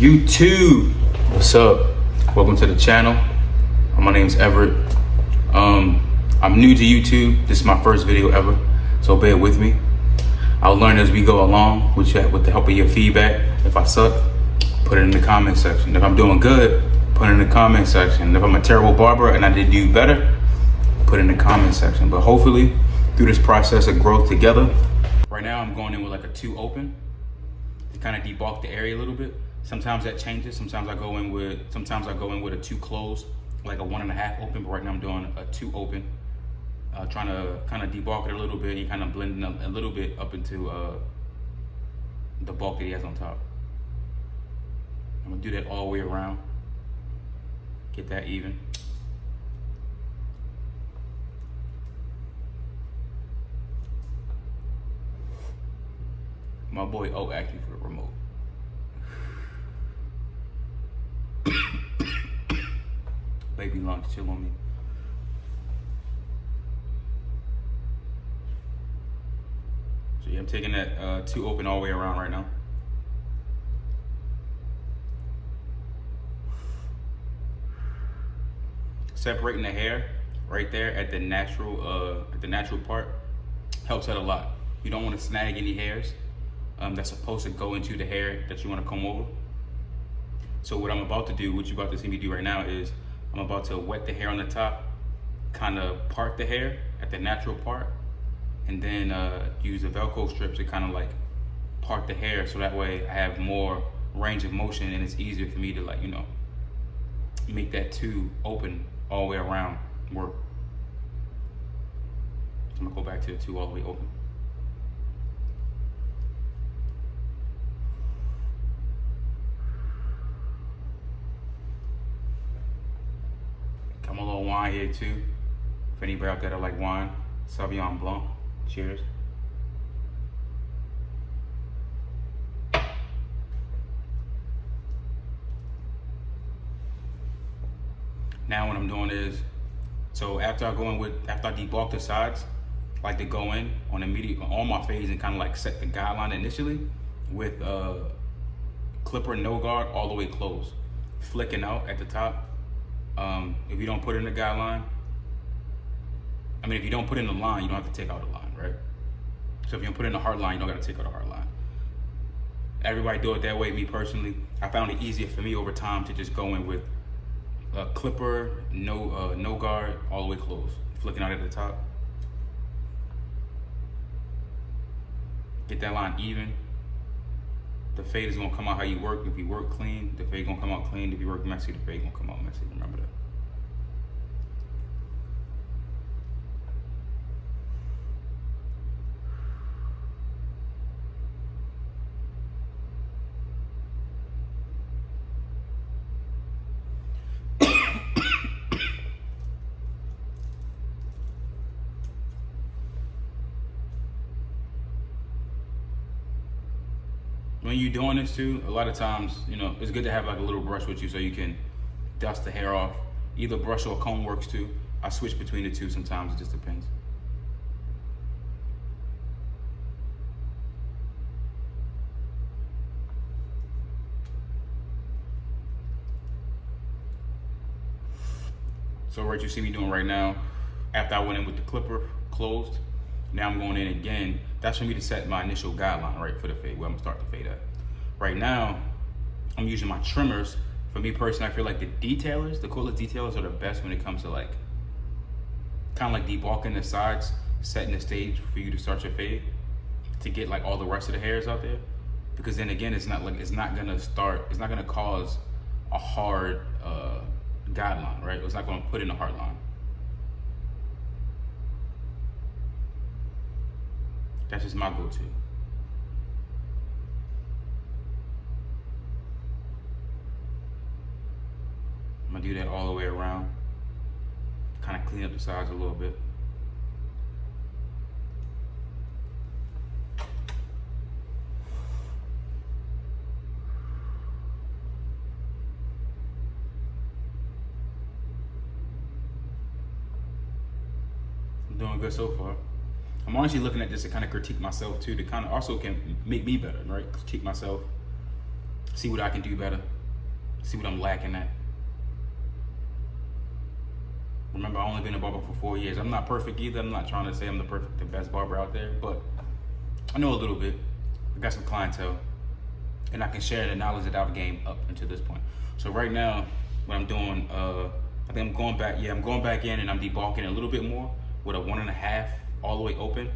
YouTube, what's up? Welcome to the channel. My name's Everett. I'm new to YouTube. This is my first video ever, so bear with me. I'll learn as we go along with the help of your feedback. If I suck, put it in the comment section. If I'm doing good, put it in the comment section. If I'm a terrible barber and I did do better, put it in the comment section. But hopefully, through this process of growth together, right now I'm going in with like a 2 open to kind of debulk the area a little bit. Sometimes that changes. Sometimes I go in with a 2 closed, like a 1.5 open. But right now I'm doing a 2 open, trying to kind of debulk it a little bit and kind of blending a little bit up into the bulk that he has on top. I'm gonna do that all the way around. Get that even. My boy O acting for the remote. Baby lunch, chill on me. So yeah, I'm taking that 2 open all the way around right now. Separating the hair right there at the natural part helps out a lot. You don't want to snag any hairs that's supposed to go into the hair that you want to comb over. So what I'm about to do, what you're about to see me do right now, is I'm about to wet the hair on the top, kind of part the hair at the natural part, and then use the Velcro strips to kind of like part the hair, so that way I have more range of motion and it's easier for me to, like, you know, make that 2 open all the way around work. So I'm gonna go back to the 2 all the way open. Come a little wine here too. If anybody out there that like wine, Sauvignon Blanc, cheers. Now what I'm doing is, so after I debulk the sides, I like to go in on my fades and kind of like set the guideline initially with clipper no guard all the way closed, flicking out at the top. If you don't put in the guideline, if you don't put in the line, you don't have to take out the line, right? So if you don't put in the hard line, you don't got to take out the hard line. Everybody do it that way. Me personally, I found it easier for me over time to just go in with a clipper, no guard, all the way closed, flicking out at the top. Get that line even. The fade is gonna come out how you work. If you work clean, the fade gonna come out clean. If you work messy, the fade gonna come out messy. Remember that. When you're doing this too, a lot of times, you know, it's good to have like a little brush with you so you can dust the hair off. Either brush or comb works too. I switch between the two sometimes, it just depends. So what you see me doing right now, after I went in with the clipper closed, now I'm going in again. That's for me to set my initial guideline, right, for the fade, where I'm gonna start the fade at. Right now, I'm using my trimmers. For me personally, I feel like the coolest detailers are the best when it comes to like, kind of like debulking the sides, setting the stage for you to start your fade, to get like all the rest of the hairs out there. Because then again, it's not gonna cause a hard guideline, right? It's not gonna put in a hard line. That's just my go-to. I'm gonna do that all the way around. Kind of clean up the sides a little bit. I'm doing good so far. I'm honestly looking at this to kind of critique myself too, to kind of also can make me better, right? Critique myself. see what I can do better, see what I'm lacking at. Remember, I've only been a barber for 4 years. I'm not perfect either. I'm not trying to say I'm the best barber out there, but I know a little bit. I got some clientele, and I can share the knowledge that I've gained up until this point. So right now, what I'm doing, I think I'm going back. Yeah, I'm going back in and I'm debulking a little bit more with a 1.5 all the way open.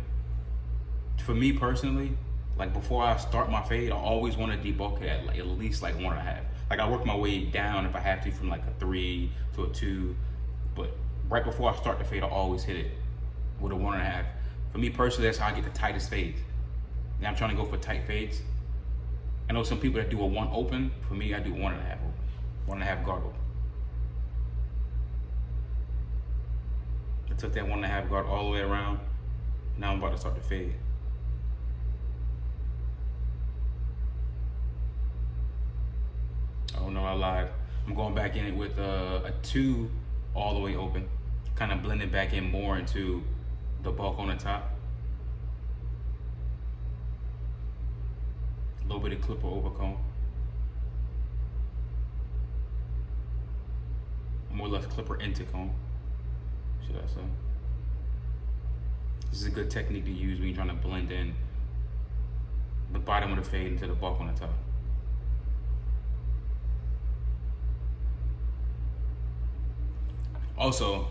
For me personally, like before I start my fade, I always want to debulk it at least like 1.5. Like I work my way down if I have to from like a 3 to a 2, but right before I start the fade, I always hit it with a 1.5. For me personally, that's how I get the tightest fades. Now I'm trying to go for tight fades. I know some people that do a 1 open. For me, I do 1.5 open, 1.5 guard open. I took that 1.5 guard all the way around. Now I'm about to start the fade. Oh no, I lied. I'm going back in it with a 2 all the way open, kind of blending back in more into the bulk on the top. A little bit of clipper over comb. More or less clipper into comb, should I say. This is a good technique to use when you're trying to blend in the bottom of the fade into the bulk on the top. Also,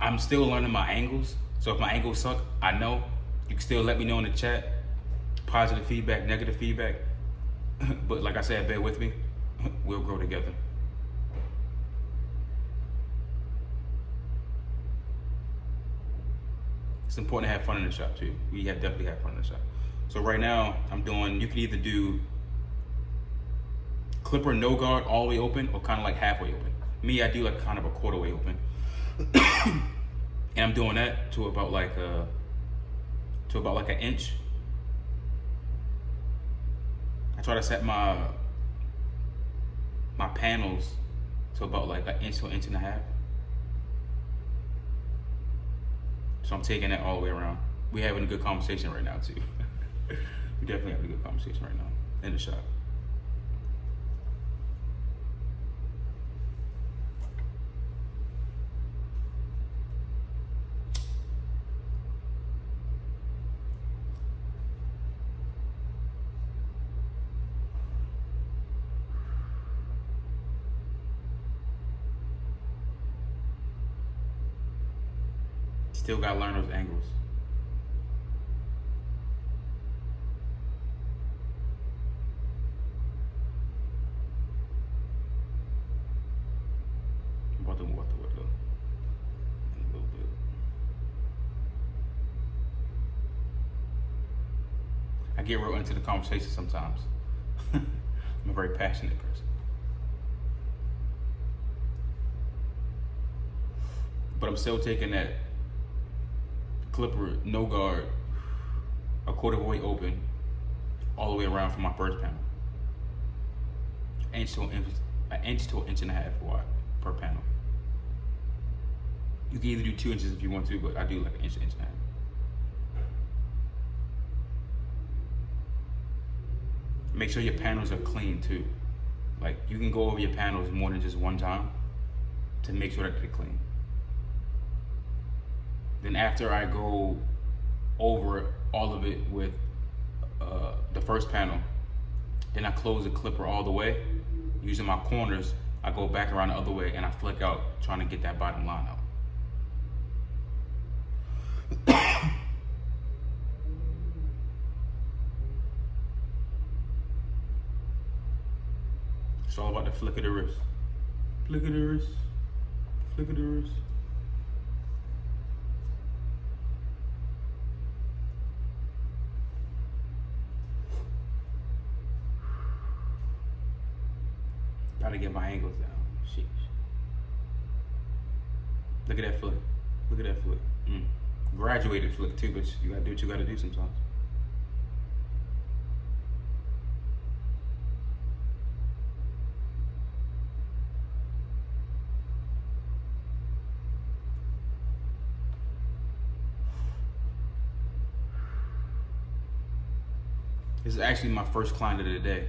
I'm still learning my angles. So if my angles suck, I know. You can still let me know in the chat. Positive feedback, negative feedback. But like I said, bear with me. We'll grow together. It's important to have fun in the shop too. We definitely have fun in the shop. So right now, I'm doing, you can either do clipper no guard all the way open or kind of like halfway open. Me, I do like kind of a quarter way open. And I'm doing that to about like an inch. I try to set my panels to about like an inch to an inch and a half. So I'm taking that all the way around. We're having a good conversation right now too. We definitely having a good conversation right now in the shop. Still gotta learn those angles. I'm about to move out the window in a little bit. I get real into the conversation sometimes. I'm a very passionate person. But I'm still taking that clipper no guard a quarter way open all the way around from my first panel. An inch to an inch and a half wide per panel. You can either do 2 inches if you want to, but I do like an inch and a half. Make sure your panels are clean too. Like you can go over your panels more than just one time to make sure that they're clean. Then after I go over all of it with the first panel, then I close the clipper all the way. Using my corners, I go back around the other way and I flick out, trying to get that bottom line out. It's all about the flick of the wrist. Flick of the wrist. Flick of the wrist. Gotta get my angles down. Sheesh. Look at that flick. Look at that flick. Graduated flick too, but you gotta do what you gotta do sometimes. This is actually my first client of the day.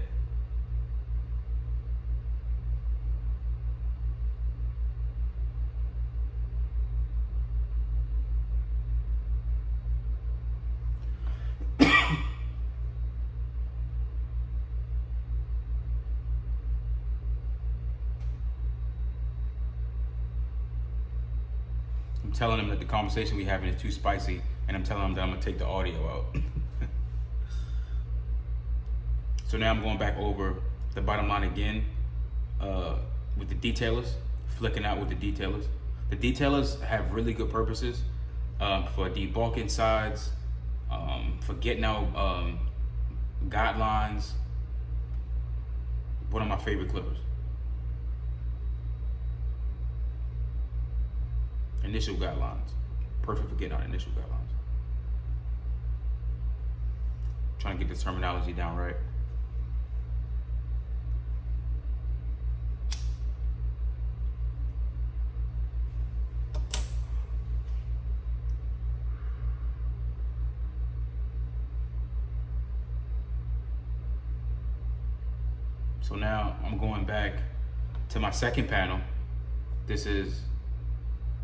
telling them that the conversation we having is too spicy, and I'm telling them that I'm gonna take the audio out. So now I'm going back over the bottom line again with the detailers, flicking out with the detailers. The detailers have really good purposes for debulking sides, for getting out guidelines. One of my favorite clippers. Initial guidelines. Perfect for getting out initial guidelines. Trying to get the terminology down right. So now I'm going back to my second panel. This is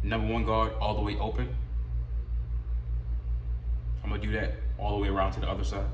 number 1 guard all the way open. I'm gonna do that all the way around to the other side.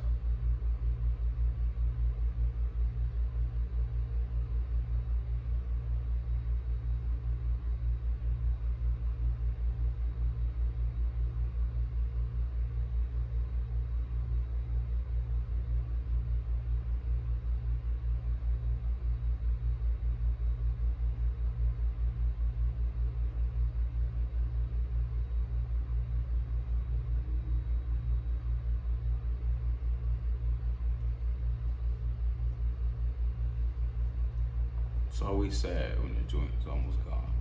It's always sad when the joint is almost gone.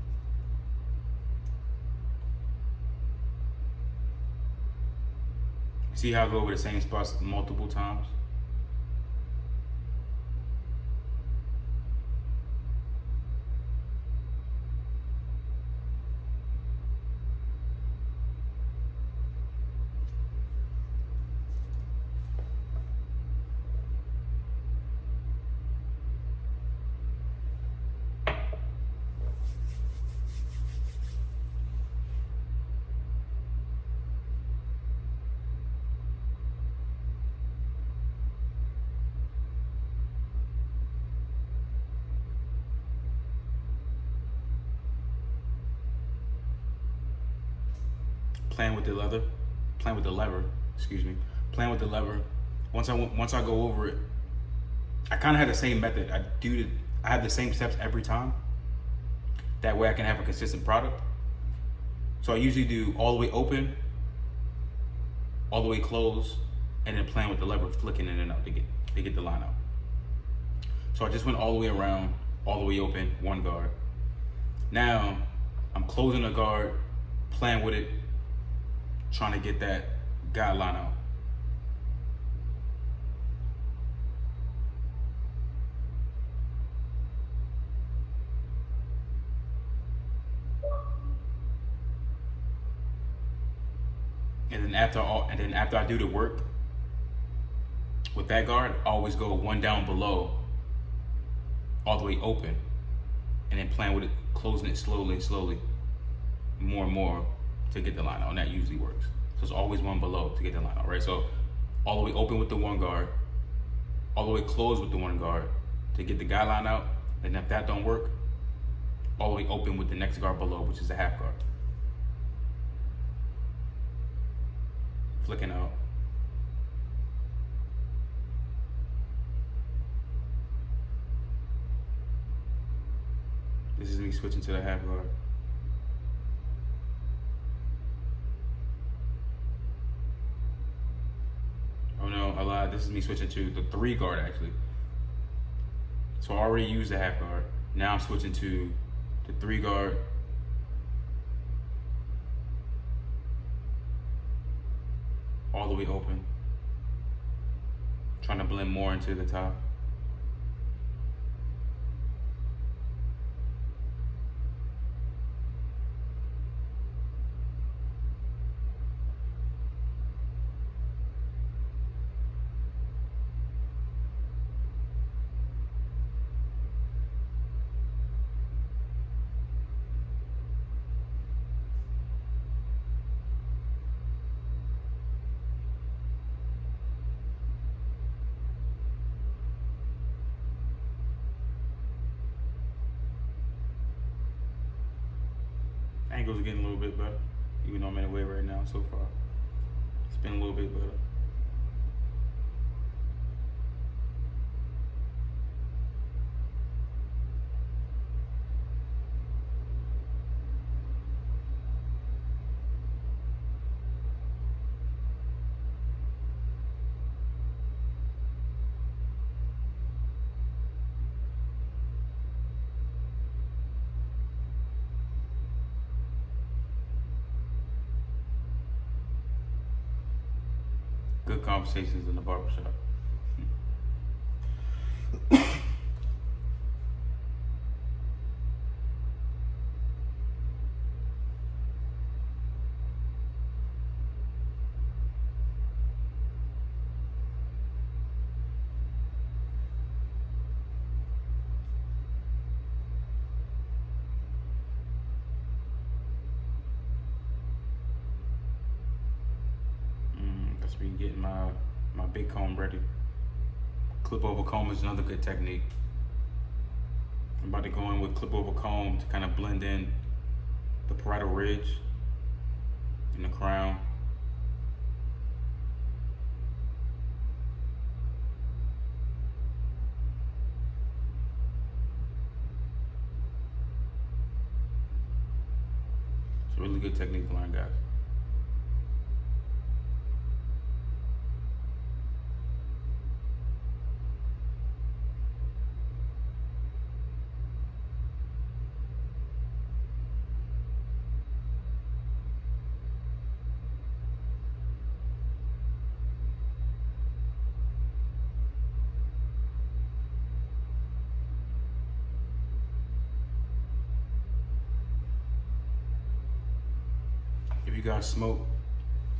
See how I go over the same spots multiple times? Playing with the lever. Once I go over it, I kind of had the same method. I have the same steps every time. That way I can have a consistent product. So I usually do all the way open, all the way close, and then playing with the lever, flicking in and out to get the line out. So I just went all the way around, all the way open, 1 guard. Now I'm closing the guard, playing with it, trying to get that guideline out. And then after I do the work with that guard, I always go 1 down below, all the way open, and then playing with it, closing it slowly, more and more to get the line out, and that usually works. So it's always 1 below to get the line out, right? So all the way open with the 1 guard, all the way closed with the 1 guard to get the guideline out, and if that don't work, all the way open with the next guard below, which is a half guard. Flicking out. This is me switching to the half guard. Oh no, I lied. This is me switching to the 3 guard actually. So I already used the half guard. Now I'm switching to the 3 guard. All the way open. Trying to blend more into the top. Angles are getting a little bit better. even though I'm in a way right now so far. It's been a little bit better. Good conversations in the barbershop. That's me getting my big comb ready. Clip over comb is another good technique. I'm about to go in with clip over comb to kind of blend in the parietal ridge and the crown. It's a really good technique to learn, guys. If you guys smoke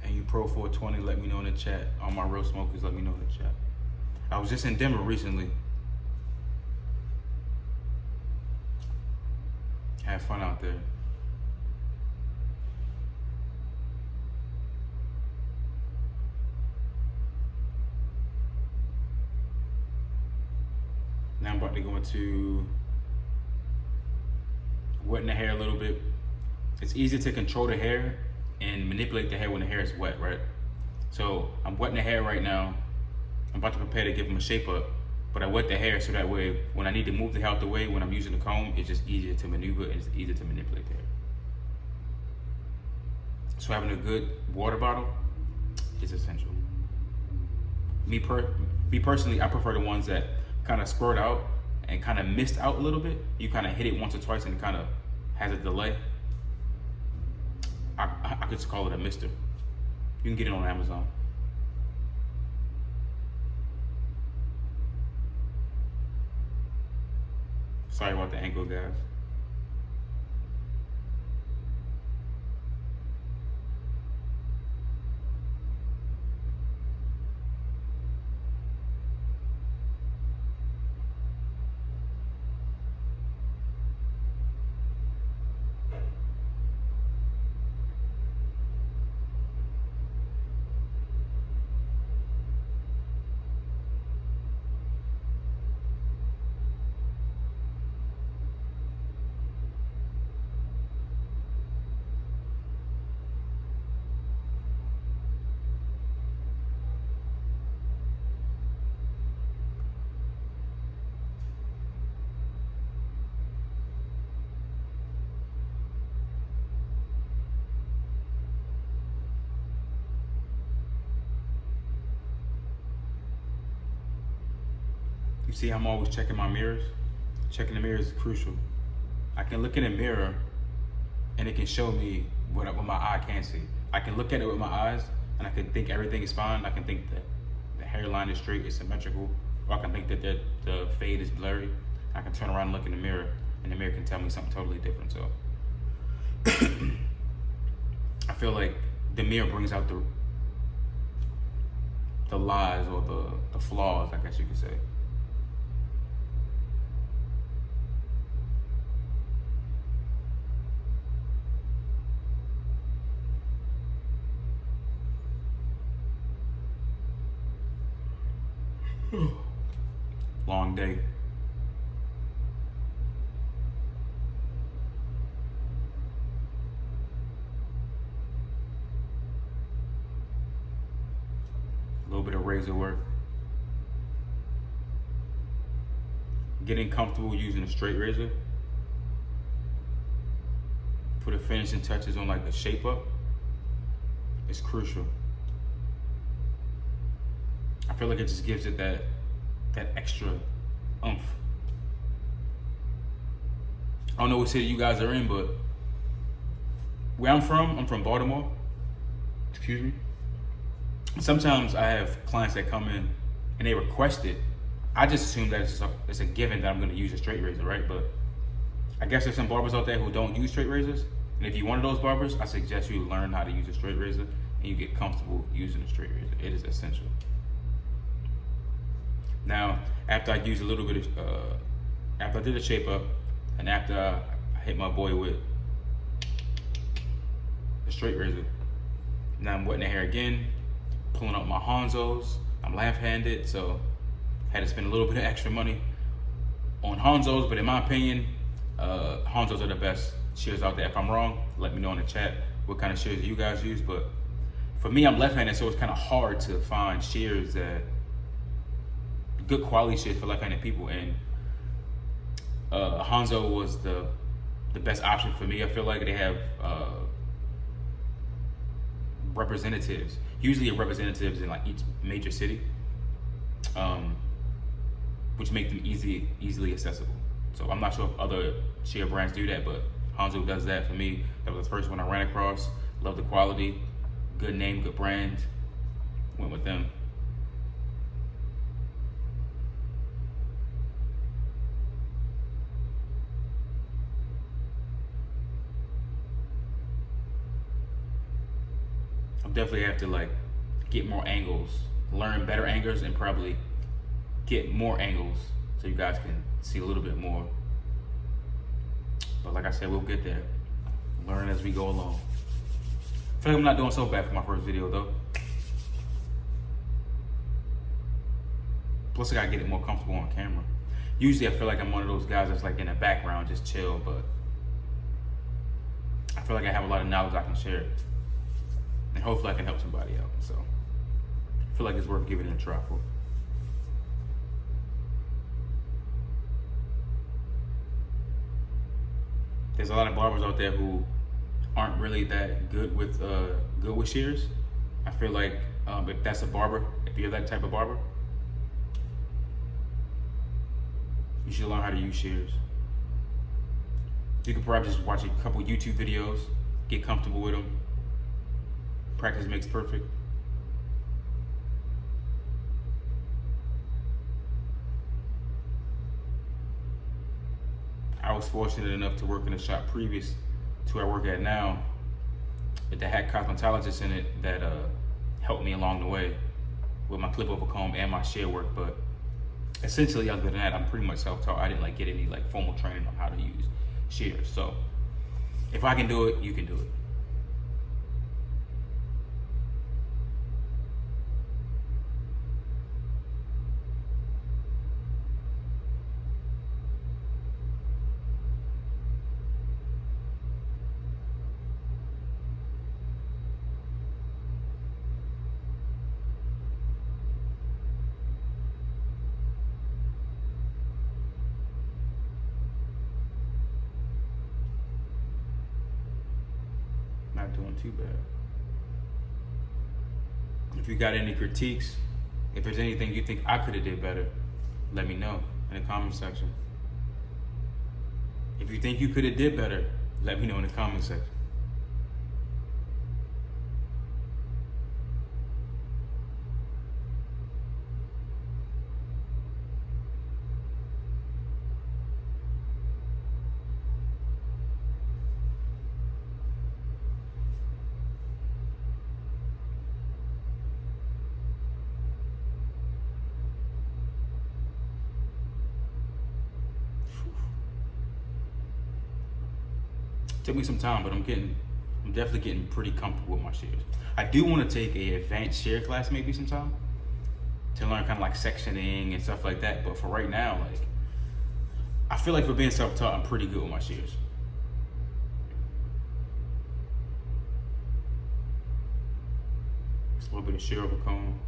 and you pro 420, let me know in the chat. All my real smokers, let me know in the chat. I was just in Denver recently. Had fun out there. Now I'm about to go into wetting the hair a little bit. It's easy to control the hair and manipulate the hair when the hair is wet, right? So I'm wetting the hair right now. I'm about to prepare to give them a shape up, but I wet the hair so that way when I need to move the hair out the way, when I'm using the comb, it's just easier to maneuver and it's easier to manipulate the hair. So having a good water bottle is essential. Me personally, I prefer the ones that kind of squirt out and kind of mist out a little bit. You kind of hit it once or twice and it kind of has a delay. I could just call it a mister. You can get it on Amazon. Sorry about the angle, guys. You see, I'm always checking my mirrors. Checking the mirrors is crucial. I can look in a mirror and it can show me what my eye can't see. I can look at it with my eyes and I can think everything is fine. I can think that the hairline is straight, it's symmetrical, or I can think that the fade is blurry. I can turn around and look in the mirror and the mirror can tell me something totally different. So I feel like the mirror brings out the lies or the flaws, I guess you could say. Long day. bit of razor work. Getting comfortable using a straight razor for the finishing touches on like the shape up is crucial. I feel like it just gives it that extra oomph. I don't know what city you guys are in, but where I'm from Baltimore. Excuse me. Sometimes I have clients that come in and they request it. I just assume that it's a given that I'm going to use a straight razor, right? But I guess there's some barbers out there who don't use straight razors. And if you're one of those barbers, I suggest you learn how to use a straight razor and you get comfortable using a straight razor. It is essential. Now, after I use a little bit of, after I did a shape up, and after I hit my boy with a straight razor, now I'm wetting the hair again, pulling up my Hanzos. I'm left-handed, so I had to spend a little bit of extra money on Hanzos, but in my opinion, Hanzos are the best shears out there. If I'm wrong, let me know in the chat what kind of shears you guys use, but for me, I'm left-handed, so it's kind of hard to find shears that, good quality shears for left-handed people, and Hanzo was the best option for me. I feel like they have representatives, usually representatives in like each major city, which make them easily accessible. So I'm not sure if other shear brands do that, but Hanzo does that for me. That was the first one I ran across. Love the quality, good name, good brand. Went with them. Definitely have to like get more angles, learn better angles, and probably get more angles so you guys can see a little bit more. But like I said, we'll get there. Learn as we go along. I feel like I'm not doing so bad for my first video though. Plus I gotta get it more comfortable on camera. Usually I feel like I'm one of those guys that's like in the background, just chill, but I feel like I have a lot of knowledge I can share. And hopefully I can help somebody out. So I feel like it's worth giving it a try for. There's a lot of barbers out there who aren't really that good with shears. I feel like if that's a barber, if you're that type of barber, you should learn how to use shears. You could probably just watch a couple YouTube videos, get comfortable with them. Practice makes perfect. I was fortunate enough to work in a shop previous to where I work at now that had cosmetologists in it that helped me along the way with my clip over comb and my shear work. But essentially, other than that, I'm pretty much self-taught. I didn't like get any like formal training on how to use shears. So if I can do it, you can do it. Not doing too bad. If you got any critiques, if there's anything you think I could have did better, let me know in the comment section. If you think you could have did better, let me know in the comment section. Took me some time, but I'm definitely getting pretty comfortable with my shears. I do want to take a advanced shear class maybe sometime to learn kind of like sectioning and stuff like that. But for right now, like I feel like for being self-taught, I'm pretty good with my shears. Just a little bit of shear over comb.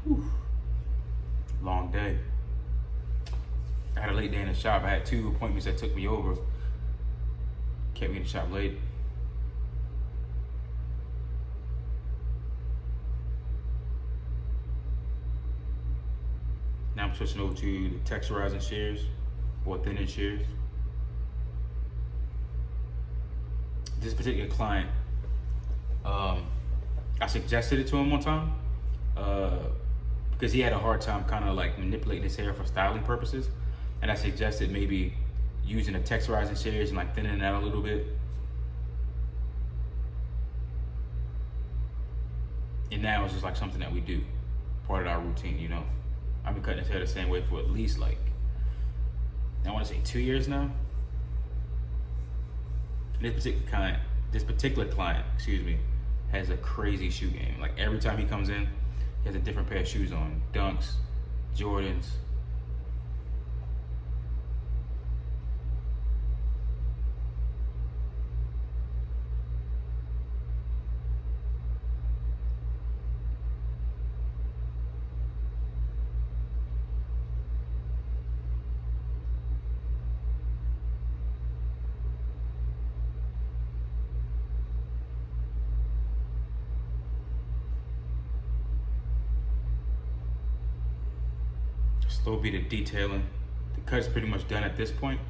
Whew. Long day. I had a late day in the shop. I had 2 appointments that took me over. Kept me in the shop late. Now I'm switching over to the texturizing shears or thinning shears. This particular client, I suggested it to him one time because he had a hard time kind of like manipulating his hair for styling purposes. And I suggested maybe using the texturizing shears and like thinning it out a little bit. And now it's just like something that we do, part of our routine, you know. I've been cutting his hair the same way for at least like, I want to say 2 years now. This particular client, excuse me, has a crazy shoe game. Like every time he comes in, he has a different pair of shoes on. Dunks, Jordans. Slow bit of detailing. The cut's pretty much done at this point.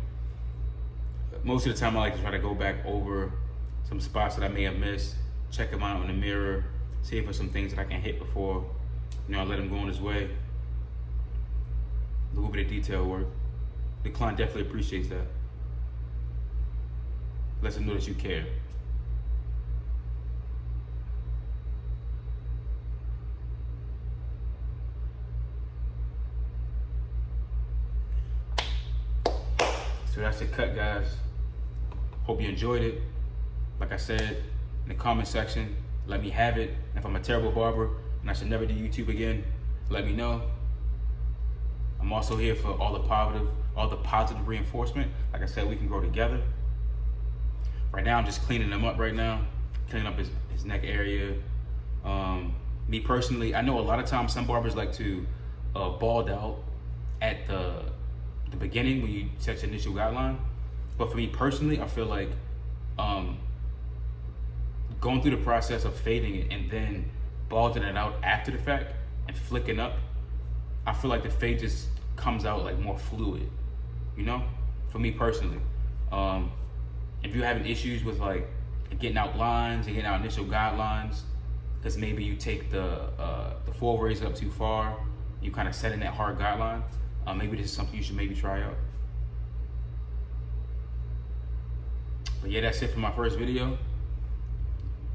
Most of the time I like to try to go back over some spots that I may have missed, check them out in the mirror, see if there's some things that I can hit before, you know, I let him go on his way. A little bit of detail work. The client definitely appreciates that. Lets him know that you care. So that's the cut, guys. Hope you enjoyed it. Like I said, in the comment section, let me have it. If I'm a terrible barber and I should never do YouTube again, let me know. I'm also here for all the positive reinforcement. Like I said, we can grow together. Right now, I'm just cleaning him up right now. Cleaning up his neck area. Me personally, I know a lot of times some barbers like to bald out at the beginning when you set your initial guideline, but for me personally, I feel like going through the process of fading it and then balding it out after the fact and flicking up, I feel like the fade just comes out like more fluid, you know, for me personally. If you're having issues with like getting out lines and getting out initial guidelines, because maybe you take the full raise up too far, you kind of set in that hard guideline, maybe this is something you should maybe try out. But yeah, that's it for my first video.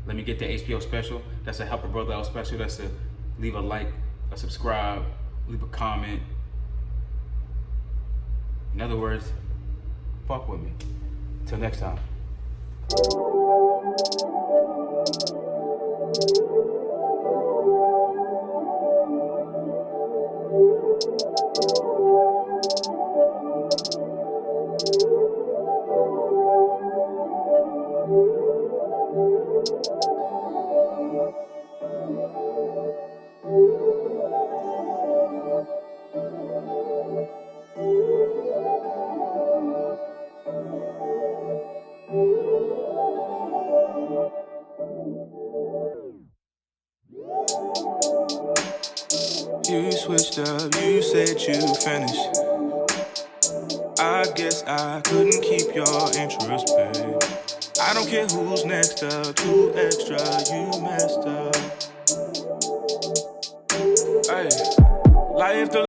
Let me get the HPO special. That's a help a brother out special. That's to leave a like, a subscribe, leave a comment. In other words, fuck with me. Till next time. You switched up, you said you finished. I guess I couldn't keep your interest, babe. I don't care who's next up, too extra, you messed up. Hey, life the